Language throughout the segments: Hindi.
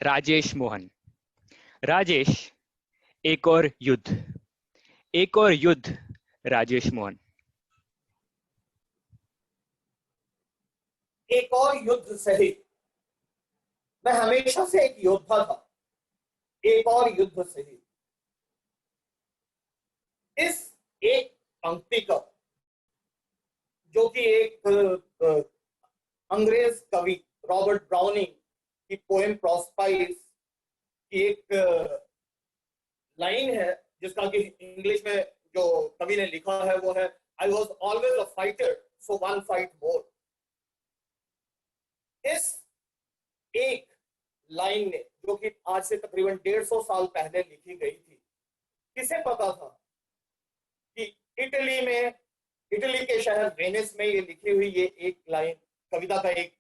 राजेश मोहन। राजेश, एक और युद्ध, एक और युद्ध। राजेश मोहन। एक और युद्ध सही। मैं हमेशा से एक योद्धा था। एक और युद्ध सही। इस एक पंक्ति का, जो कि एक अंग्रेज कवि रॉबर्ट ब्राउनिंग की पोएम प्रोस्पाइस की एक लाइन है, जिसका कि इंग्लिश में जो कवि ने लिखा है वो है, I was always a fighter so one fight more. इस एक लाइन ने, जो कि आज से तकरीबन 150 साल पहले लिखी गई थी, किसे पता था कि इटली के शहर वेनिस में ये लिखी हुई ये एक लाइन, कविता का एक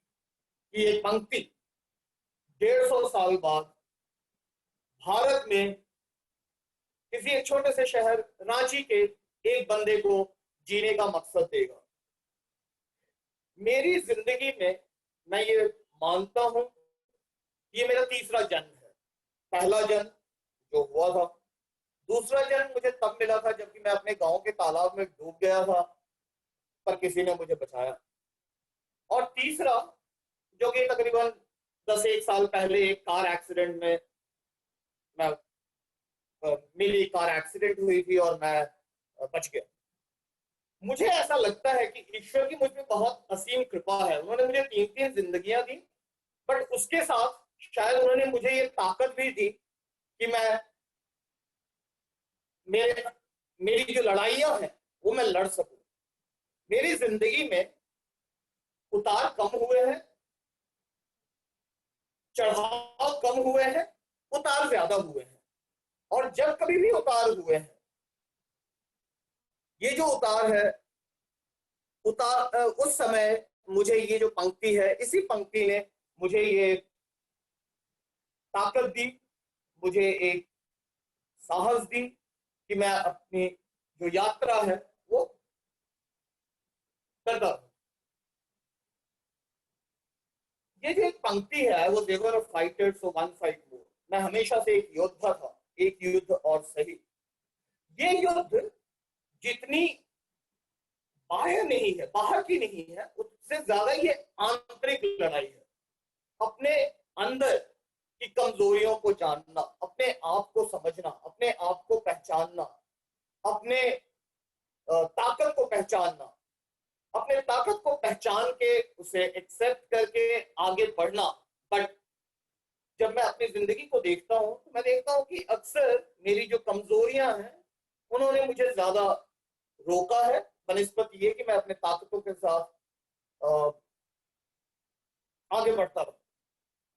पंक्ति 150 साल बाद भारत में किसी एक छोटे से शहर रांची के एक बंदे को जीने का मकसद देगा। मेरी जिंदगी में मैं ये मानता हूं, ये मेरा तीसरा जन्म है। पहला जन्म जो हुआ था, दूसरा जन्म मुझे तब मिला था जबकि मैं अपने गांव के तालाब में डूब गया था, पर किसी ने मुझे बचाया। और तीसरा, जो कि तकरीबन 10-1 साल पहले एक कार एक्सीडेंट में मैं मेरी कार एक्सीडेंट हुई थी और मैं बच गया। मुझे ऐसा लगता है कि ईश्वर की मुझ में बहुत असीम कृपा है। उन्होंने मुझे 3-3 जिंदगियां दी, बट उसके साथ शायद उन्होंने मुझे ये ताकत भी दी कि मेरी जो लड़ाइयां हैं वो मैं लड़ सकूं। मेरी जिंदगी में उतार कम हुए हैं, चढ़ाव कम हुए हैं, उतार ज्यादा हुए हैं। और जब कभी भी उतार हुए हैं, ये जो उतार है, उस समय मुझे ये जो पंक्ति है, इसी पंक्ति ने मुझे ये ताकत दी, मुझे एक साहस दी कि मैं अपनी जो यात्रा है वो करता हूं। ये जो एक पंक्ति है, वो the war of fighters so one fight more. मैं हमेशा से एक योद्धा था, एक युद्ध और सही। ये युद्ध जितनी बाहर नहीं है, बाहर की नहीं है, उससे ज्यादा ये आंतरिक लड़ाई है। अपने अंदर की कमजोरियों को जानना, अपने आप को समझना, अपने आप को पहचानना, अपने ताकत को पहचानना, अपने ताकत को पहचान के उसे एक्सेप्ट करके आगे बढ़ना। बट जब मैं अपनी जिंदगी को देखता हूं तो मैं देखता हूं कि अक्सर मेरी जो कमजोरियां हैं उन्होंने मुझे ज्यादा रोका है बनिस्बत ये कि मैं अपने ताकतों के साथ आगे बढ़ता रहूं।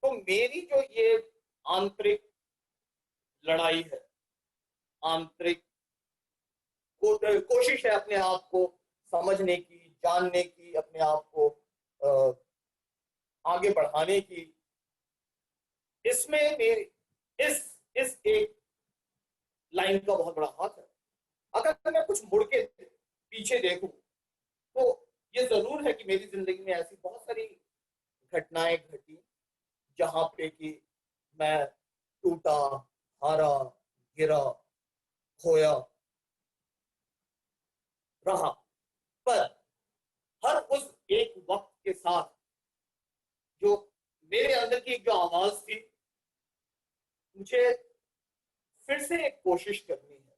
तो मेरी जो ये आंतरिक लड़ाई है, आंतरिक कोशिश है अपने आप को समझने की, जानने की, अपने आप को आगे बढ़ाने की, इसमें मेरी इस एक लाइन का बहुत बड़ा हाथ है। अगर मैं कुछ मुड़ के पीछे देखूं तो ये जरूर है कि मेरी जिंदगी में ऐसी बहुत सारी घटनाएं घटी जहां पे कि मैं टूटा, हारा, गिरा, खोया रहा। पर हर उस एक वक्त के साथ जो मेरे अंदर की जो आवाज थी, मुझे फिर से एक कोशिश करनी है,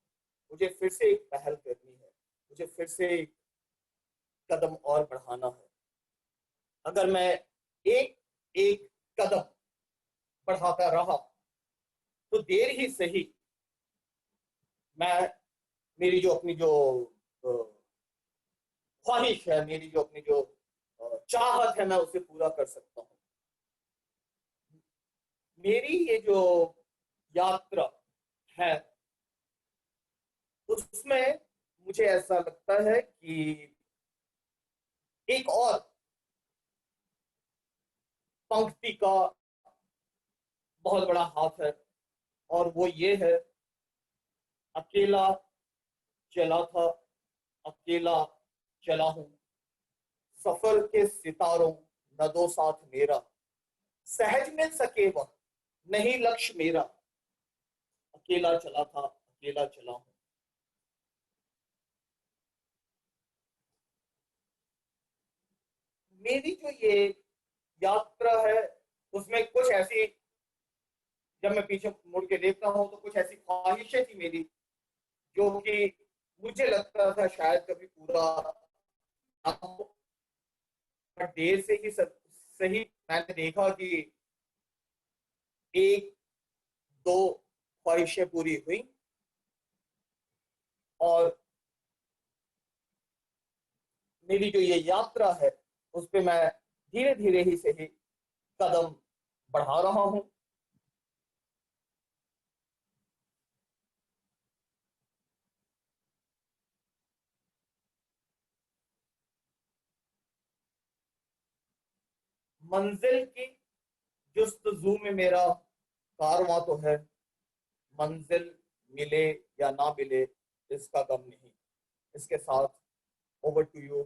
मुझे फिर से एक पहल करनी है, मुझे फिर से एक कदम और बढ़ाना है। अगर मैं एक एक कदम बढ़ाता रहा तो देर ही सही मैं मेरी जो अपनी जो ख्वाहिश है, मेरी जो अपनी जो चाहत है, मैं उसे पूरा कर सकता हूं। मेरी ये जो यात्रा है उसमें मुझे ऐसा लगता है कि एक और पंक्ति का बहुत बड़ा हाथ है, और वो ये है, अकेला चला था, अकेला चला हूं, सफर के सितारों न दो साथ मेरा, सहज मिल सके वह नहीं लक्ष्य मेरा, अकेला चला था अकेला चला हूं। मेरी जो ये यात्रा है उसमें कुछ ऐसी, जब मैं पीछे मुड़ के देखता हूं तो कुछ ऐसी ख्वाहिशें थी मेरी जो कि मुझे लगता था शायद कभी पूरा ना हो। पर देर से ही सही मैंने देखा कि एक दो ख्वाहिशें पूरी हुई, और मेरी जो ये यात्रा है उस पे मैं धीरे धीरे ही सही कदम बढ़ा रहा हूं। मंजिल की जुस्तजू में मेरा कारवां तो है, मंजिल मिले या ना मिले इसका गम नहीं। इसके साथ ओवर टू यू